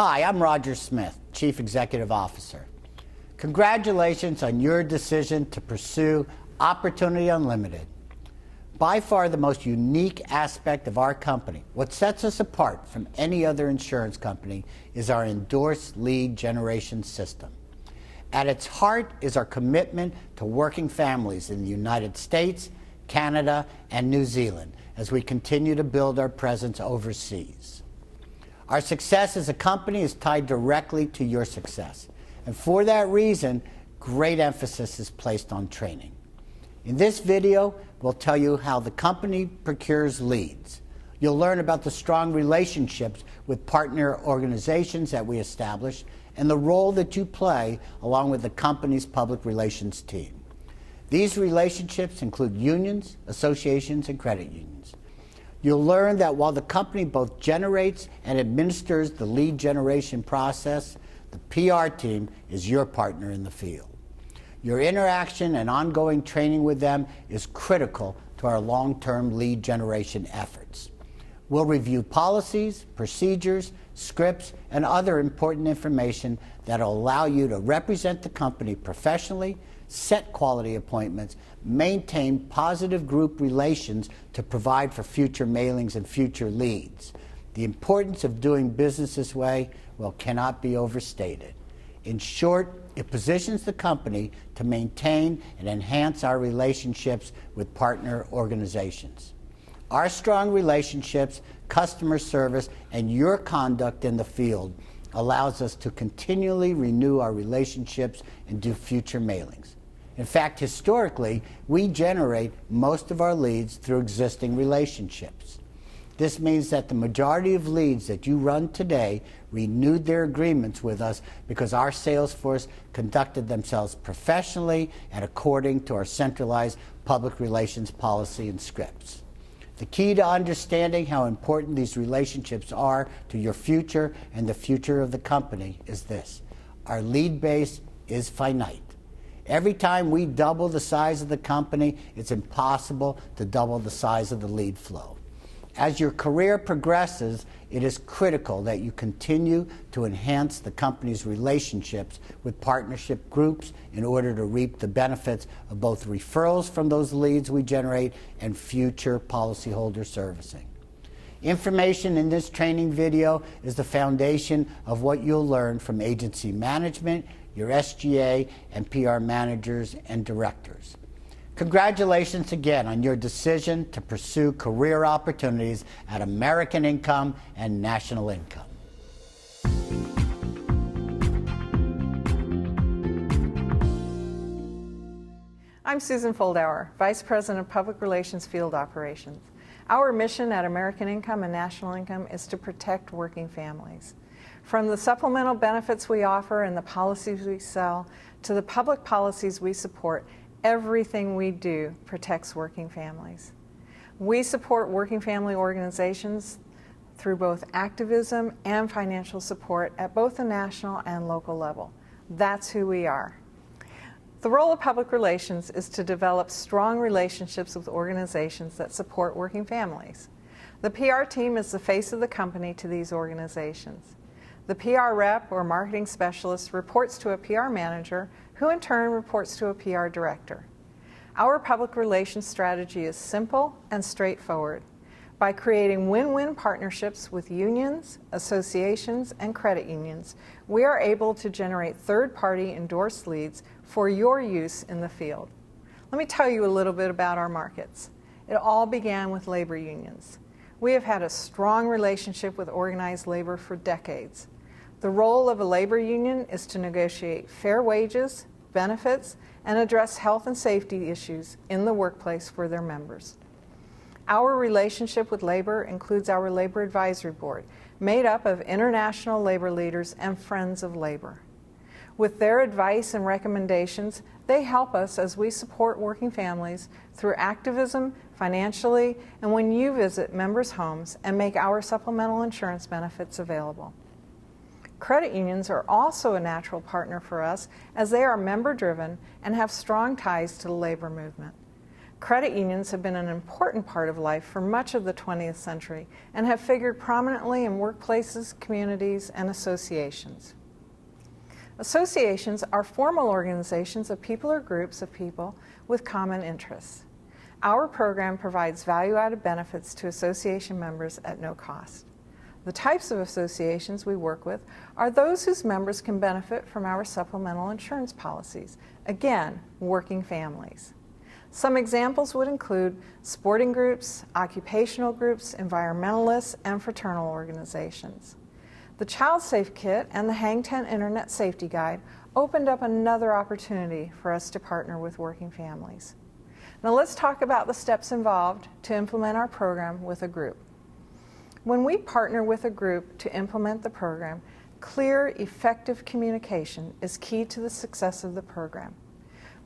Hi, I'm Roger Smith, Chief Executive Officer. Congratulations on your decision to pursue Opportunity Unlimited. By far the most unique aspect of our company, what sets us apart from any other insurance company, is our endorsed lead generation system. At its heart is our commitment to working families in the United States, Canada, and New Zealand as we continue to build our presence overseas. Our success as a company is tied directly to your success, and for that reason, great emphasis is placed on training. In this video, we'll tell you how the company procures leads. You'll learn about the strong relationships with partner organizations that we establish and the role that you play along with the company's public relations team. These relationships include unions, associations, and credit unions. You'll learn that while the company both generates and administers the lead generation process, the PR team is your partner in the field. Your interaction and ongoing training with them is critical to our long-term lead generation efforts. We'll review policies, procedures, scripts, and other important information that will allow you to represent the company professionally, set quality appointments, maintain positive group relations to provide for future mailings and future leads. The importance of doing business this way, well, cannot be overstated. In short, it positions the company to maintain and enhance our relationships with partner organizations. Our strong relationships, customer service, and your conduct in the field allows us to continually renew our relationships and do future mailings. In fact, historically, we generate most of our leads through existing relationships. This means that the majority of leads that you run today renewed their agreements with us because our sales force conducted themselves professionally and according to our centralized public relations policy and scripts. The key to understanding how important these relationships are to your future and the future of the company is this: our lead base is finite. Every time we double the size of the company, it's impossible to double the size of the lead flow. As your career progresses, it is critical that you continue to enhance the company's relationships with partnership groups in order to reap the benefits of both referrals from those leads we generate and future policyholder servicing. Information in this training video is the foundation of what you'll learn from agency management, your SGA, and PR managers and directors. Congratulations again on your decision to pursue career opportunities at American Income and National Income. I'm Susan Foldauer, Vice President of Public Relations Field Operations. Our mission at American Income and National Income is to protect working families. From the supplemental benefits we offer and the policies we sell to the public policies we support, everything we do protects working families. We support working family organizations through both activism and financial support at both the national and local level. That's who we are. The role of public relations is to develop strong relationships with organizations that support working families. The PR team is the face of the company to these organizations. The PR rep or marketing specialist reports to a PR manager, who in turn reports to a PR director. Our public relations strategy is simple and straightforward. By creating win-win partnerships with unions, associations, and credit unions, we are able to generate third-party endorsed leads for your use in the field. Let me tell you a little bit about our markets. It all began with labor unions. We have had a strong relationship with organized labor for decades. The role of a labor union is to negotiate fair wages, benefits, and address health and safety issues in the workplace for their members. Our relationship with labor includes our Labor Advisory Board, made up of international labor leaders and friends of labor. With their advice and recommendations, they help us as we support working families through activism, financially, and when you visit members' homes and make our supplemental insurance benefits available. Credit unions are also a natural partner for us as they are member-driven and have strong ties to the labor movement. Credit unions have been an important part of life for much of the 20th century and have figured prominently in workplaces, communities, and associations. Associations are formal organizations of people or groups of people with common interests. Our program provides value-added benefits to association members at no cost. The types of associations we work with are those whose members can benefit from our supplemental insurance policies, again, working families. Some examples would include sporting groups, occupational groups, environmentalists, and fraternal organizations. The Child Safe Kit and the Hang 10 Internet Safety Guide opened up another opportunity for us to partner with working families. Now let's talk about the steps involved to implement our program with a group. When we partner with a group to implement the program, clear, effective communication is key to the success of the program.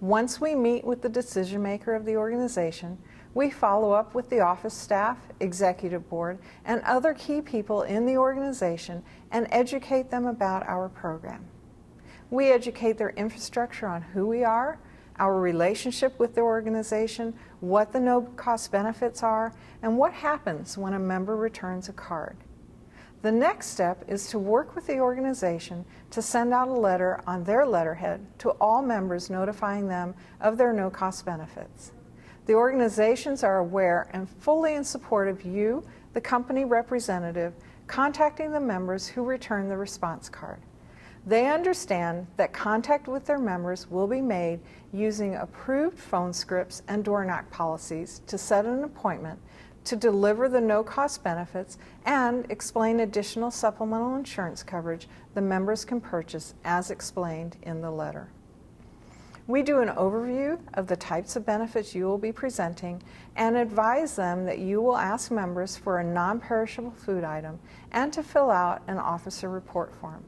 Once we meet with the decision maker of the organization, we follow up with the office staff, executive board, and other key people in the organization and educate them about our program. We educate their infrastructure on who we are, our relationship with the organization, what the no-cost benefits are, and what happens when a member returns a card. The next step is to work with the organization to send out a letter on their letterhead to all members notifying them of their no-cost benefits. The organizations are aware and fully in support of you, the company representative, contacting the members who return the response card. They understand that contact with their members will be made using approved phone scripts and door knock policies to set an appointment to deliver the no-cost benefits and explain additional supplemental insurance coverage the members can purchase as explained in the letter. We do an overview of the types of benefits you will be presenting and advise them that you will ask members for a non-perishable food item and to fill out an officer report form.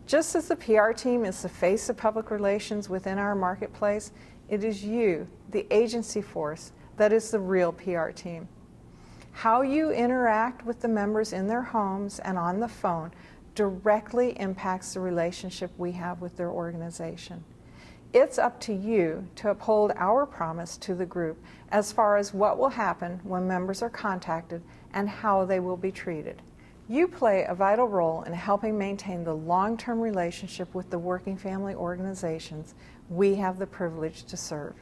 Just as the PR team is the face of public relations within our marketplace, it is you, the agency force, that is the real PR team. How you interact with the members in their homes and on the phone directly impacts the relationship we have with their organization. It's up to you to uphold our promise to the group as far as what will happen when members are contacted and how they will be treated. You play a vital role in helping maintain the long-term relationship with the working family organizations we have the privilege to serve.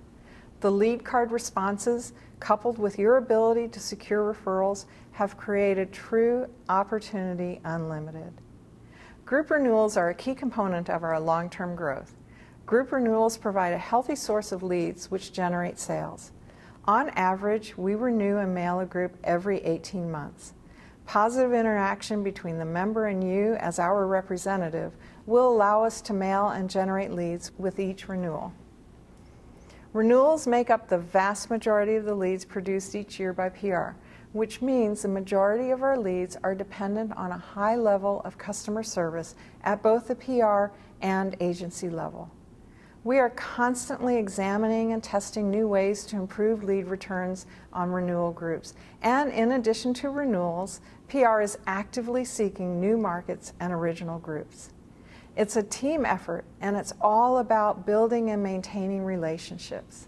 The lead card responses, coupled with your ability to secure referrals, have created true opportunity unlimited. Group renewals are a key component of our long-term growth. Group renewals provide a healthy source of leads which generate sales. On average, we renew and mail a group every 18 months. Positive interaction between the member and you as our representative will allow us to mail and generate leads with each renewal. Renewals make up the vast majority of the leads produced each year by PR, which means the majority of our leads are dependent on a high level of customer service at both the PR and agency level. We are constantly examining and testing new ways to improve lead returns on renewal groups. And in addition to renewals, PR is actively seeking new markets and original groups. It's a team effort, and it's all about building and maintaining relationships.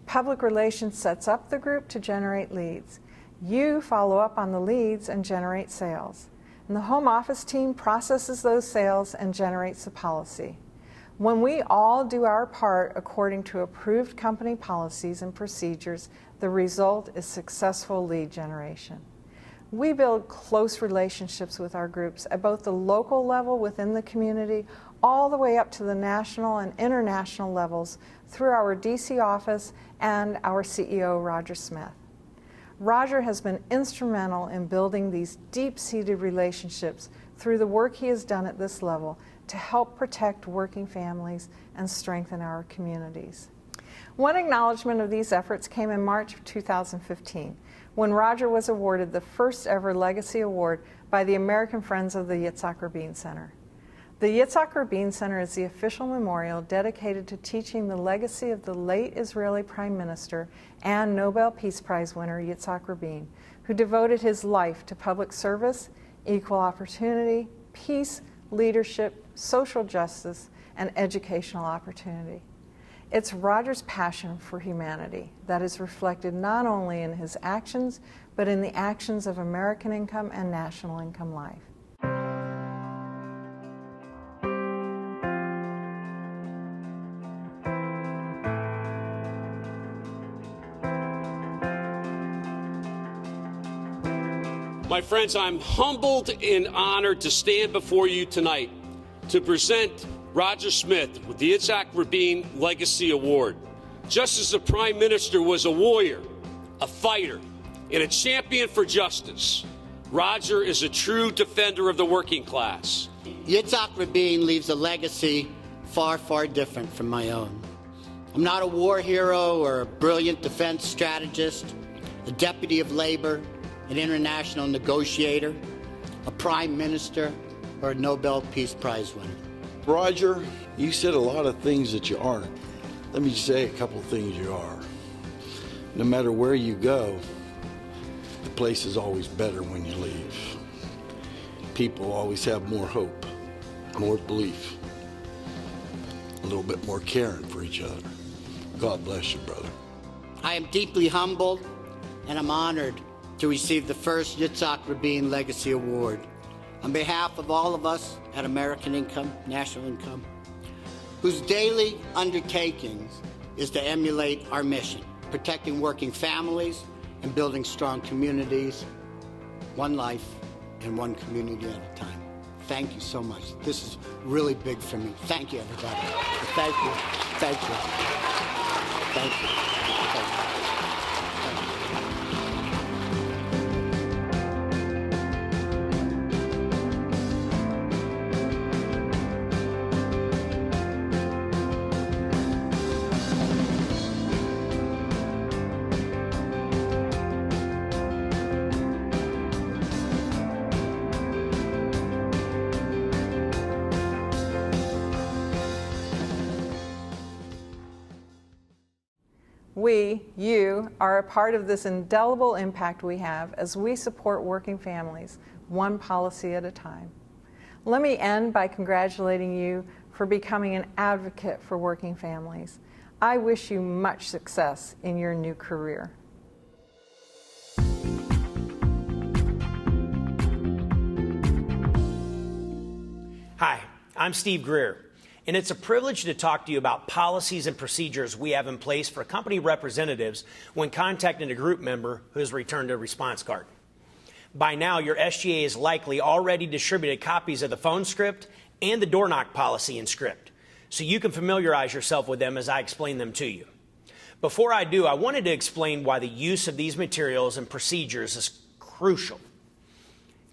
Public relations sets up the group to generate leads. You follow up on the leads and generate sales. And the home office team processes those sales and generates the policy. When we all do our part according to approved company policies and procedures, the result is successful lead generation. We build close relationships with our groups at both the local level within the community all the way up to the national and international levels through our DC office and our CEO, Roger Smith. Roger has been instrumental in building these deep-seated relationships through the work he has done at this level to help protect working families and strengthen our communities. One acknowledgement of these efforts came in March of 2015, when Roger was awarded the first ever Legacy Award by the American Friends of the Yitzhak Rabin Center. The Yitzhak Rabin Center is the official memorial dedicated to teaching the legacy of the late Israeli Prime Minister and Nobel Peace Prize winner Yitzhak Rabin, who devoted his life to public service, equal opportunity, peace, leadership, social justice, and educational opportunity. It's Roger's passion for humanity that is reflected not only in his actions, but in the actions of American Income and National Income Life. My friends, I'm humbled and honored to stand before you tonight to present Roger Smith with the Yitzhak Rabin Legacy Award. Just as the Prime Minister was a warrior, a fighter, and a champion for justice, Roger is a true defender of the working class. Yitzhak Rabin leaves a legacy far, far different from my own. I'm not a war hero or a brilliant defense strategist, a deputy of labor, an international negotiator, a prime minister, or a Nobel Peace Prize winner. Roger, you said a lot of things that you aren't. Let me say a couple of things you are. No matter where you go, the place is always better when you leave. People always have more hope, more belief, a little bit more caring for each other. God bless you, brother. I am deeply humbled and I'm honored to receive the first Yitzhak Rabin Legacy Award. On behalf of all of us at American Income, National Income, whose daily undertakings is to emulate our mission, protecting working families and building strong communities, one life and one community at a time. Thank you so much. This is really big for me. Thank you, everybody. Thank you. Thank you. Thank you. Thank you. We, you, are a part of this indelible impact we have as we support working families, one policy at a time. Let me end by congratulating you for becoming an advocate for working families. I wish you much success in your new career. Hi, I'm Steve Greer, and it's a privilege to talk to you about policies and procedures we have in place for company representatives when contacting a group member who has returned a response card. By now, your SGA has likely already distributed copies of the phone script and the door knock policy and script, so you can familiarize yourself with them as I explain them to you. Before I do, I wanted to explain why the use of these materials and procedures is crucial.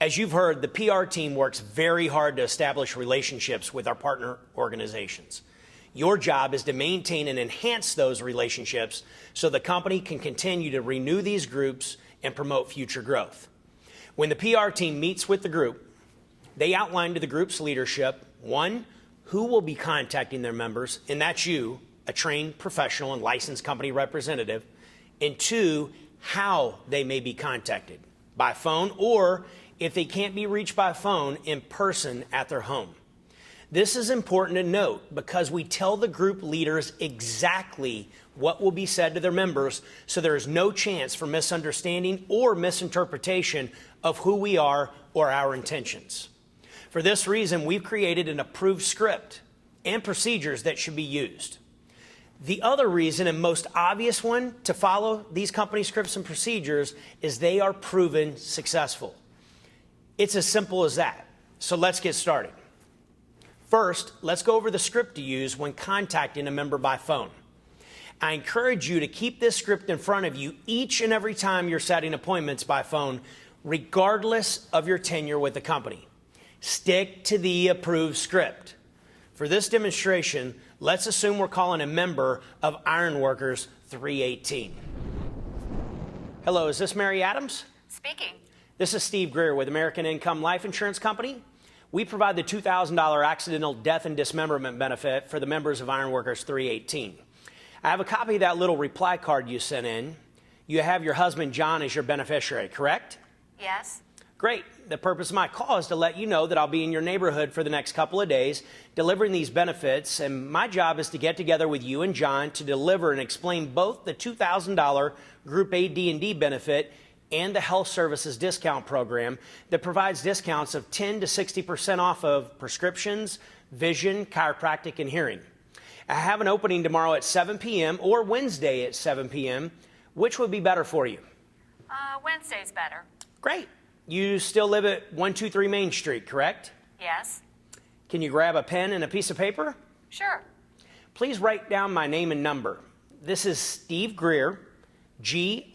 As you've heard, the PR team works very hard to establish relationships with our partner organizations. Your job is to maintain and enhance those relationships so the company can continue to renew these groups and promote future growth. When the PR team meets with the group, they outline to the group's leadership, one, who will be contacting their members, and that's you, a trained professional and licensed company representative, and two, how they may be contacted, by phone or, if they can't be reached by phone, in person at their home. This is important to note because we tell the group leaders exactly what will be said to their members, so there is no chance for misunderstanding or misinterpretation of who we are or our intentions. For this reason, we've created an approved script and procedures that should be used. The other reason, and most obvious one, to follow these company scripts and procedures is they are proven successful. It's as simple as that. So let's get started. First, let's go over the script to use when contacting a member by phone. I encourage you to keep this script in front of you each and every time you're setting appointments by phone, regardless of your tenure with the company. Stick to the approved script. For this demonstration, let's assume we're calling a member of Ironworkers 318. Hello, is this Mary Adams? Speaking. This is Steve Greer with American Income Life Insurance Company. We provide the $2,000 accidental death and dismemberment benefit for the members of Ironworkers 318. I have a copy of that little reply card you sent in. You have your husband, John, as your beneficiary, correct? Yes. Great. The purpose of my call is to let you know that I'll be in your neighborhood for the next couple of days delivering these benefits, and my job is to get together with you and John to deliver and explain both the $2,000 Group A D&D benefit and the health services discount program that provides discounts of 10 to 60% off of prescriptions, vision, chiropractic, and hearing. I have an opening tomorrow at 7 p.m. or Wednesday at 7 p.m. Which would be better for you? Wednesday's better. Great. You still live at 123 Main Street, correct? Yes. Can you grab a pen and a piece of paper? Sure. Please write down my name and number. This is Steve Greer, Greer,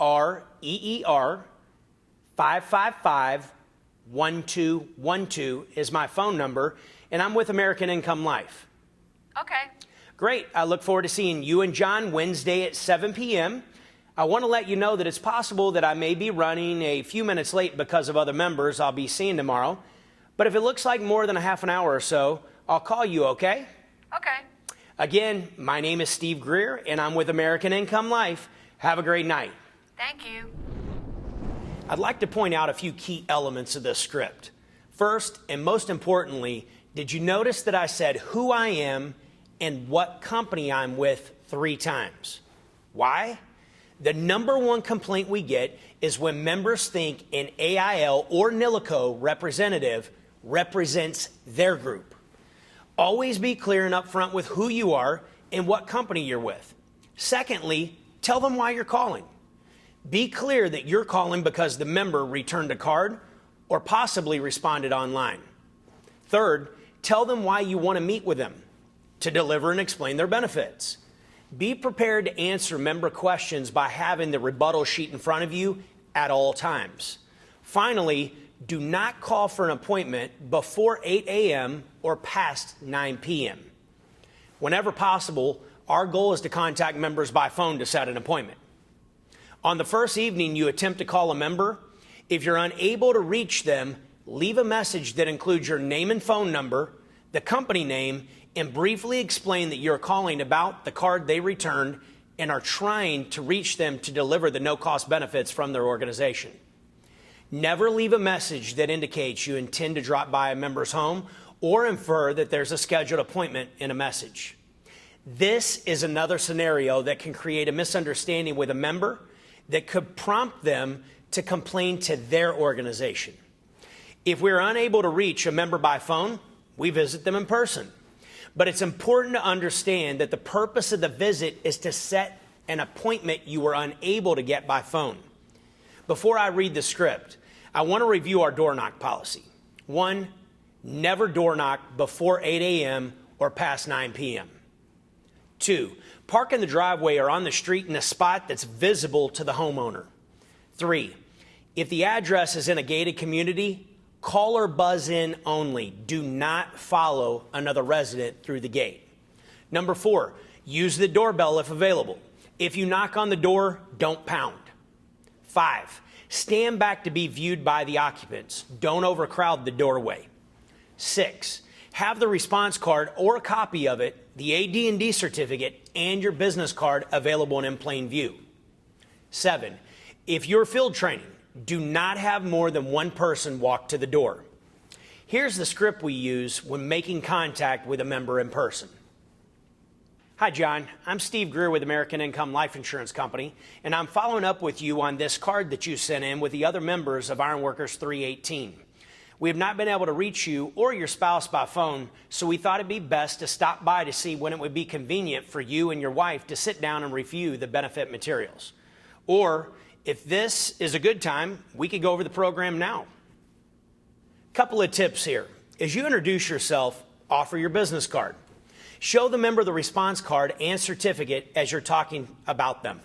555-1212 is my phone number, and I'm with American Income Life. Okay. Great. I look forward to seeing you and John Wednesday at 7 p.m. I want to let you know that it's possible that I may be running a few minutes late because of other members I'll be seeing tomorrow. But if it looks like more than a half an hour or so, I'll call you, okay? Okay. Again, my name is Steve Greer, and I'm with American Income Life. Have a great night. Thank you. I'd like to point out a few key elements of this script. First, and most importantly, did you notice that I said who I am and what company I'm with 3 times? Why? The number one complaint we get is when members think an AIL or NILICO representative represents their group. Always be clear and upfront with who you are and what company you're with. Secondly, tell them why you're calling. Be clear that you're calling because the member returned a card or possibly responded online. Third, tell them why you want to meet with them, to deliver and explain their benefits. Be prepared to answer member questions by having the rebuttal sheet in front of you at all times. Finally, do not call for an appointment before 8 a.m. or past 9 p.m. Whenever possible, our goal is to contact members by phone to set an appointment. On the first evening you attempt to call a member, if you're unable to reach them, leave a message that includes your name and phone number, the company name, and briefly explain that you're calling about the card they returned and are trying to reach them to deliver the no-cost benefits from their organization. Never leave a message that indicates you intend to drop by a member's home or infer that there's a scheduled appointment in a message. This is another scenario that can create a misunderstanding with a member that could prompt them to complain to their organization. If we're unable to reach a member by phone, we visit them in person. But it's important to understand that the purpose of the visit is to set an appointment you were unable to get by phone. Before I read the script, I want to review our door knock policy. 1, never door knock before 8 a.m. or past 9 p.m. 2, park in the driveway or on the street in a spot that's visible to the homeowner. 3, if the address is in a gated community, call or buzz in only. Do not follow another resident through the gate. Number 4, use the doorbell if available. If you knock on the door, don't pound. 5, stand back to be viewed by the occupants. Don't overcrowd the doorway. 6, have the response card or a copy of it, the AD&D certificate, and your business card available and in plain view. 7, if you're field training, do not have more than one person walk to the door. Here's the script we use when making contact with a member in person. Hi, John. I'm Steve Greer with American Income Life Insurance Company, and I'm following up with you on this card that you sent in with the other members of Ironworkers 318. We have not been able to reach you or your spouse by phone, so we thought it'd be best to stop by to see when it would be convenient for you and your wife to sit down and review the benefit materials. Or, if this is a good time, we could go over the program now. Couple of tips here. As you introduce yourself, offer your business card. Show the member the response card and certificate as you're talking about them.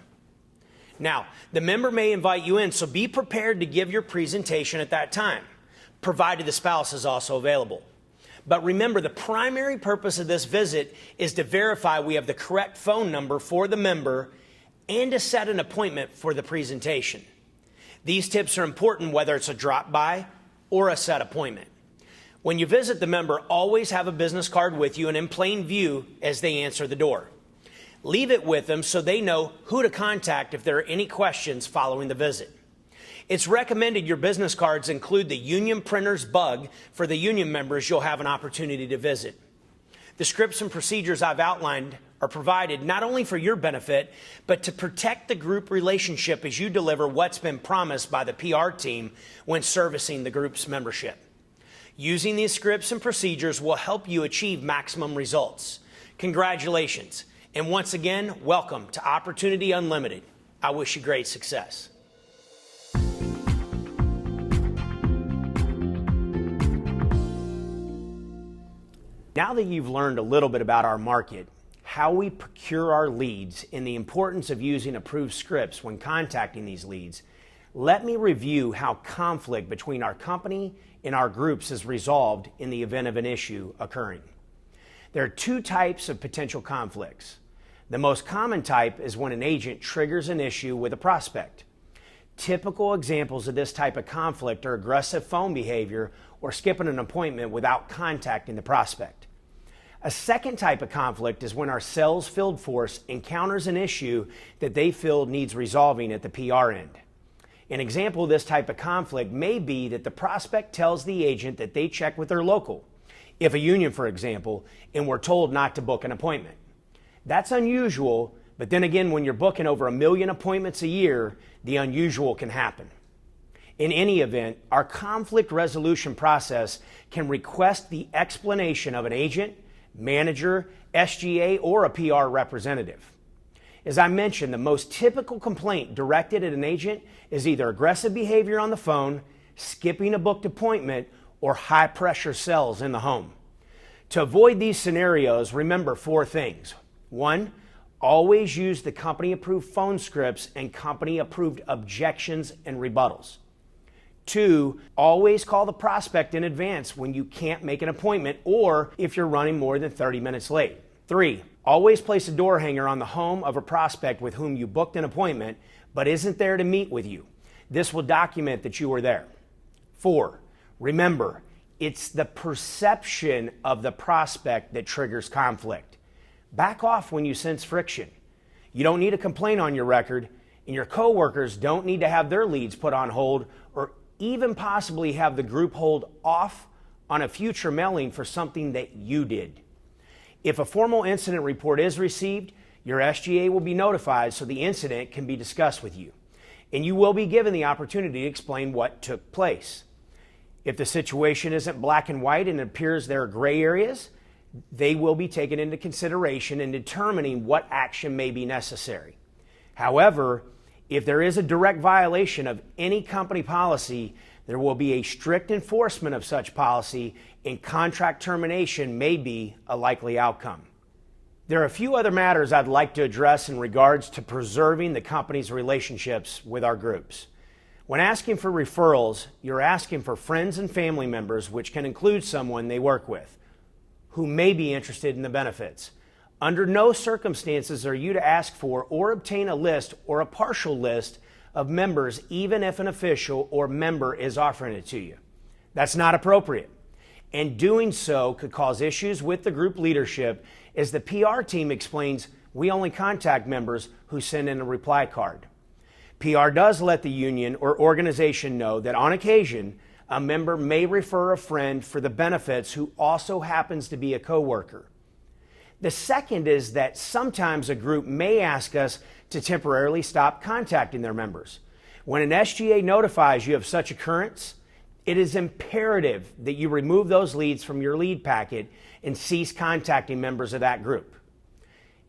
Now, the member may invite you in, so be prepared to give your presentation at that time, provided the spouse is also available. But remember, the primary purpose of this visit is to verify we have the correct phone number for the member and to set an appointment for the presentation. These tips are important whether it's a drop-by or a set appointment. When you visit the member, always have a business card with you and in plain view as they answer the door. Leave it with them so they know who to contact if there are any questions following the visit. It's recommended your business cards include the union printer's bug for the union members you'll have an opportunity to visit. The scripts and procedures I've outlined are provided not only for your benefit, but to protect the group relationship as you deliver what's been promised by the PR team when servicing the group's membership. Using these scripts and procedures will help you achieve maximum results. Congratulations, and once again, welcome to Opportunity Unlimited. I wish you great success. Now that you've learned a little bit about our market, how we procure our leads, and the importance of using approved scripts when contacting these leads, let me review how conflict between our company and our groups is resolved in the event of an issue occurring. There are two types of potential conflicts. The most common type is when an agent triggers an issue with a prospect. Typical examples of this type of conflict are aggressive phone behavior or skipping an appointment without contacting the prospect. A second type of conflict is when our sales field force encounters an issue that they feel needs resolving at the PR end. An example of this type of conflict may be that the prospect tells the agent that they check with their local, if a union, for example, and we're told not to book an appointment. That's unusual, but then again, when you're booking over 1 million appointments a year, the unusual can happen. In any event, our conflict resolution process can request the explanation of an agent, manager, SGA, or a PR representative. As I mentioned, the most typical complaint directed at an agent is either aggressive behavior on the phone, skipping a booked appointment, or high-pressure sales in the home. To avoid these scenarios, remember 4 things. 1, always use the company-approved phone scripts and company-approved objections and rebuttals. 2, always call the prospect in advance when you can't make an appointment or if you're running more than 30 minutes late. 3, always place a door hanger on the home of a prospect with whom you booked an appointment but isn't there to meet with you. This will document that you were there. 4, remember, it's the perception of the prospect that triggers conflict. Back off when you sense friction. You don't need a complaint on your record, and your coworkers don't need to have their leads put on hold or even possibly have the group hold off on a future mailing for something that you did. If a formal incident report is received, your SGA will be notified so the incident can be discussed with you, and you will be given the opportunity to explain what took place. If the situation isn't black and white and it appears there are gray areas, they will be taken into consideration in determining what action may be necessary. However, if there is a direct violation of any company policy, there will be a strict enforcement of such policy, and contract termination may be a likely outcome. There are a few other matters I'd like to address in regards to preserving the company's relationships with our groups. When asking for referrals, you're asking for friends and family members, which can include someone they work with, who may be interested in the benefits. Under no circumstances are you to ask for or obtain a list or a partial list of members, even if an official or member is offering it to you. That's not appropriate. And doing so could cause issues with the group leadership. As the PR team explains, we only contact members who send in a reply card. PR does let the union or organization know that on occasion, a member may refer a friend for the benefits who also happens to be a coworker. The second is that sometimes a group may ask us to temporarily stop contacting their members. When an SGA notifies you of such occurrence, it is imperative that you remove those leads from your lead packet and cease contacting members of that group.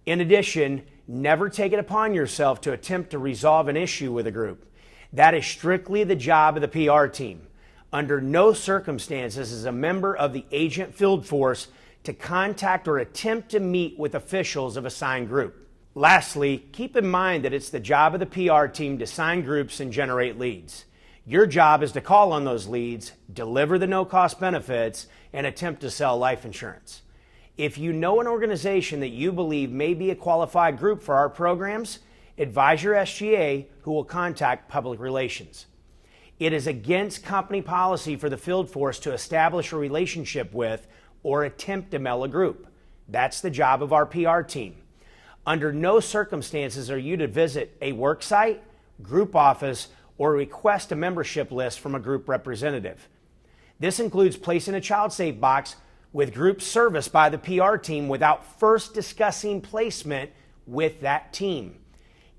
In addition, never take it upon yourself to attempt to resolve an issue with a group. That is strictly the job of the PR team. Under no circumstances is a member of the agent field force to contact or attempt to meet with officials of a signed group. Lastly, keep in mind that it's the job of the PR team to sign groups and generate leads. Your job is to call on those leads, deliver the no-cost benefits, and attempt to sell life insurance. If you know an organization that you believe may be a qualified group for our programs, advise your SGA, who will contact public relations. It is against company policy for the field force to establish a relationship with or attempt to mail a group. That's the job of our PR team. Under no circumstances are you to visit a work site, group office, or request a membership list from a group representative. This includes placing a child-safe box with group service by the PR team without first discussing placement with that team.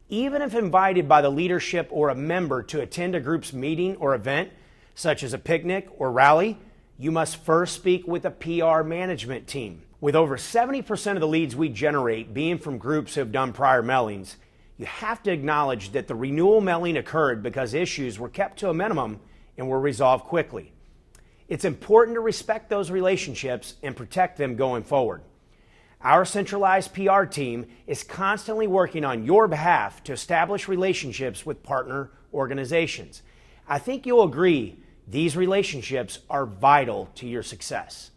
Even if invited by the leadership or a member to attend a group's meeting or event, such as a picnic or rally, you must first speak with a PR management team. With over 70% of the leads we generate being from groups who have done prior mailings, you have to acknowledge that the renewal mailing occurred because issues were kept to a minimum and were resolved quickly. It's important to respect those relationships and protect them going forward. Our centralized PR team is constantly working on your behalf to establish relationships with partner organizations. I think you'll agree these relationships are vital to your success.